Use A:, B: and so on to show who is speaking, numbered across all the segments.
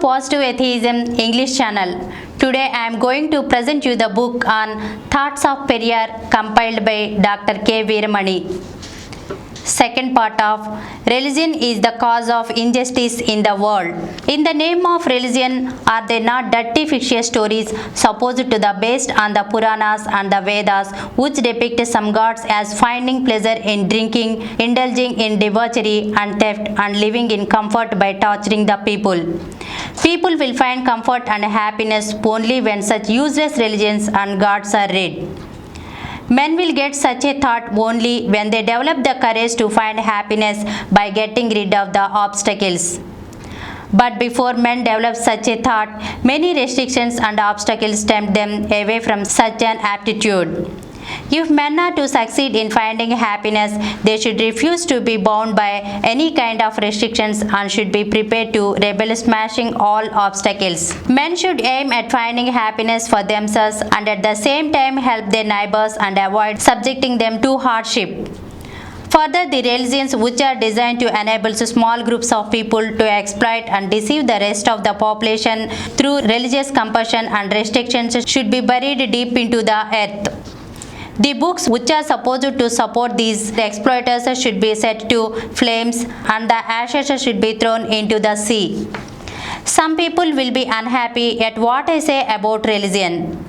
A: Positive Atheism English channel. Today I am going to present you the book on Thoughts of Periyar compiled by Dr. K. VEERAMANI. Second part of Religion is the cause of injustice in the world. In the name of religion, are they not dirty fictitious stories supposed to be based on the Puranas and the Vedas, which depict some gods as finding pleasure in drinking, indulging in debauchery and theft, and living in comfort by torturing the people? People will find comfort and happiness only when such useless religions and gods are read. Men will get such a thought only when they develop the courage to find happiness by getting rid of the obstacles. But before men develop such a thought, many restrictions and obstacles tempt them away from such an aptitude. If men are to succeed in finding happiness, they should refuse to be bound by any kind of restrictions and should be prepared to rebel, smashing all obstacles. Men should aim at finding happiness for themselves and at the same time help their neighbors and avoid subjecting them to hardship. Further, the religions which are designed to enable small groups of people to exploit and deceive the rest of the population through religious compulsion and restrictions should be buried deep into the earth. The books which are supposed to support these exploiters should be set to flames and the ashes should be thrown into the sea. Some people will be unhappy at what I say about religion.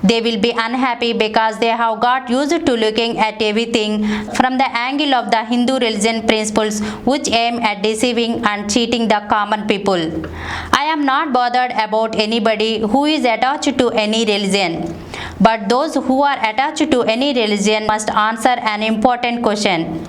A: They will be unhappy because they have got used to looking at everything from the angle of the Hindu religion principles which aim at deceiving and cheating the common people. I am not bothered about anybody who is attached to any religion. But those who are attached to any religion must answer an important question.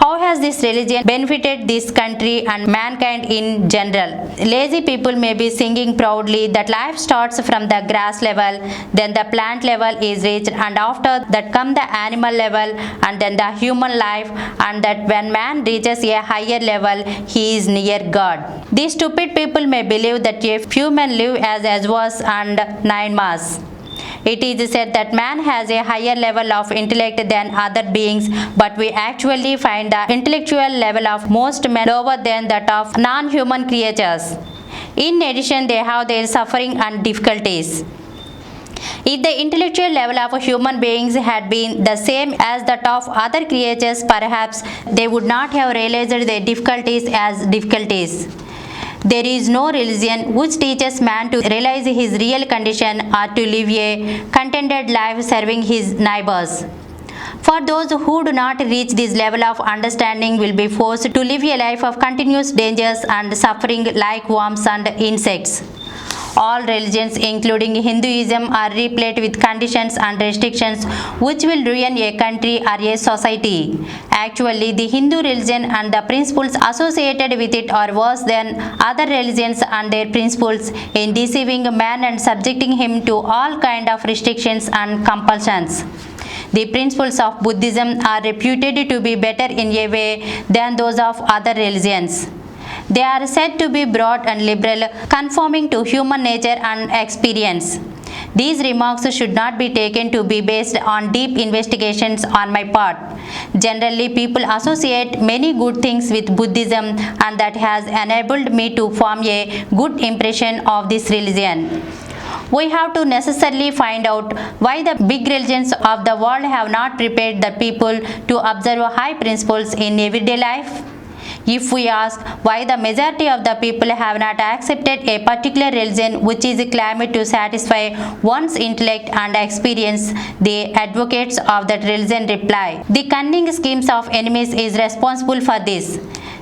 A: How has this religion benefited this country and mankind in general? Lazy people may be singing proudly that life starts from the grass level, then the plant level is reached, and after that come the animal level and then the human life, and that when man reaches a higher level, he is near God. These stupid people may believe that a few men live as Ashwas and 9 Mas. It is said that man has a higher level of intellect than other beings, but we actually find the intellectual level of most men lower than that of non-human creatures. In addition, they have their suffering and difficulties. If the intellectual level of human beings had been the same as that of other creatures, perhaps they would not have realized their difficulties as difficulties. There is no religion which teaches man to realize his real condition or to live a contented life serving his neighbors. For those who do not reach this level of understanding will be forced to live a life of continuous dangers and suffering like worms and insects. All religions, including Hinduism, are replete with conditions and restrictions which will ruin a country or a society. Actually, the Hindu religion and the principles associated with it are worse than other religions and their principles in deceiving man and subjecting him to all kinds of restrictions and compulsions. The principles of Buddhism are reputed to be better in a way than those of other religions. They are said to be broad and liberal, conforming to human nature and experience. These remarks should not be taken to be based on deep investigations on my part. Generally, people associate many good things with Buddhism, and that has enabled me to form a good impression of this religion. We have to necessarily find out why the big religions of the world have not prepared the people to observe high principles in everyday life. If we ask why the majority of the people have not accepted a particular religion which is claimed to satisfy one's intellect and experience, the advocates of that religion reply, the cunning schemes of enemies is responsible for this.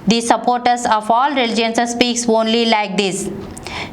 A: The supporters of all religions speaks only like this.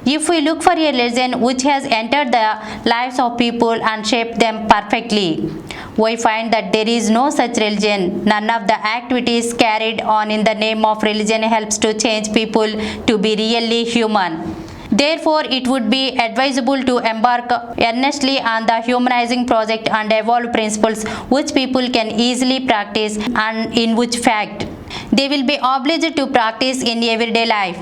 A: If we look for a religion which has entered the lives of people and shaped them perfectly, we find that there is no such religion. None of the activities carried on in the name of religion helps to change people to be really human. Therefore, it would be advisable to embark earnestly on the humanizing project and evolve principles which people can easily practice and in which fact they will be obliged to practice in everyday life.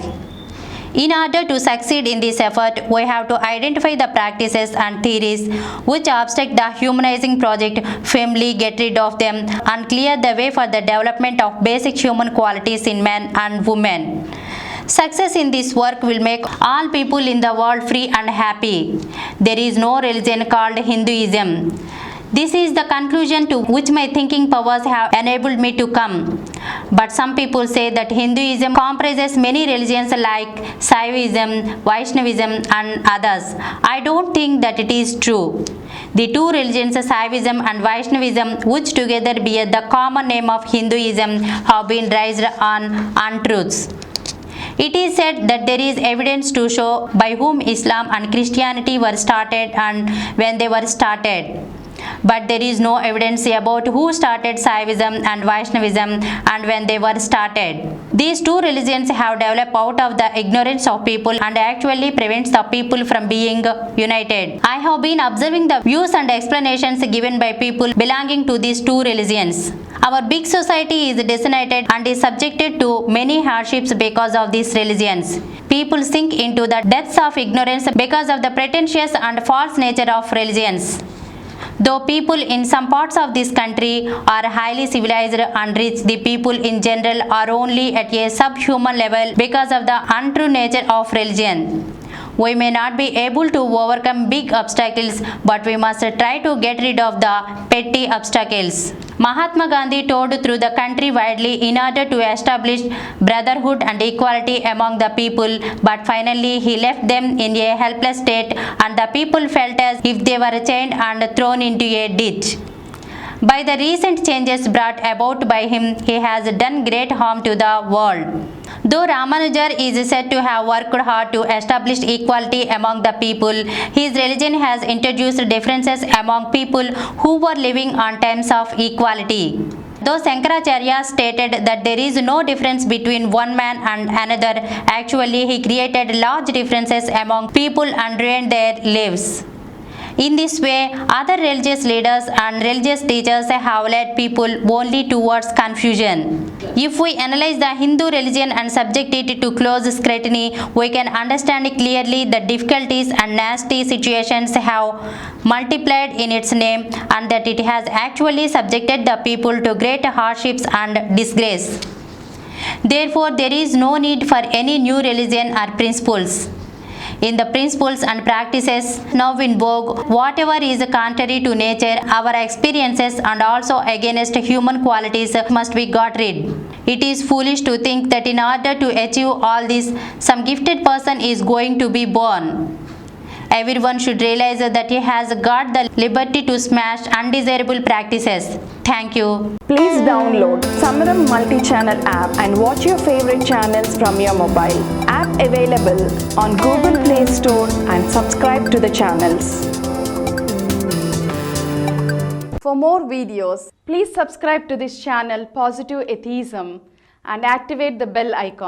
A: In order to succeed in this effort, we have to identify the practices and theories which obstruct the humanizing project, firmly get rid of them, and clear the way for the development of basic human qualities in men and women. Success in this work will make all people in the world free and happy. There is no religion called Hinduism. This is the conclusion to which my thinking powers have enabled me to come. But some people say that Hinduism comprises many religions like Saivism, Vaishnavism and others. I don't think that it is true. The two religions, Saivism and Vaishnavism, which together bear the common name of Hinduism, have been raised on untruths. It is said that there is evidence to show by whom Islam and Christianity were started and when they were started. But there is no evidence about who started Saivism and Vaishnavism and when they were started. These two religions have developed out of the ignorance of people and actually prevents the people from being united. I have been observing the views and explanations given by people belonging to these two religions. Our big society is decimated and is subjected to many hardships because of these religions. People sink into the depths of ignorance because of the pretentious and false nature of religions. Though people in some parts of this country are highly civilized and rich, the people in general are only at a subhuman level because of the untrue nature of religion. We may not be able to overcome big obstacles, but we must try to get rid of the petty obstacles. Mahatma Gandhi toured through the country widely in order to establish brotherhood and equality among the people, but finally he left them in a helpless state and the people felt as if they were chained and thrown into a ditch. By the recent changes brought about by him, he has done great harm to the world. Though Ramanujar is said to have worked hard to establish equality among the people, his religion has introduced differences among people who were living on terms of equality. Though Shankaracharya stated that there is no difference between one man and another, actually he created large differences among people and ruined their lives. In this way, other religious leaders and religious teachers have led people only towards confusion. If we analyze the Hindu religion and subject it to close scrutiny, we can understand clearly the difficulties and nasty situations have multiplied in its name and that it has actually subjected the people to great hardships and disgrace. Therefore, there is no need for any new religion or principles. In the principles and practices now in vogue, whatever is contrary to nature, our experiences and also against human qualities must be got rid. It is foolish to think that in order to achieve all this, some gifted person is going to be born. Everyone should realize that he has got the liberty to smash undesirable practices. Thank you.
B: Please download Samaram multi-channel app and watch your favorite channels from your mobile. App available on Google Play Store and subscribe to the channels. For more videos, please subscribe to this channel Positive Atheism and activate the bell icon.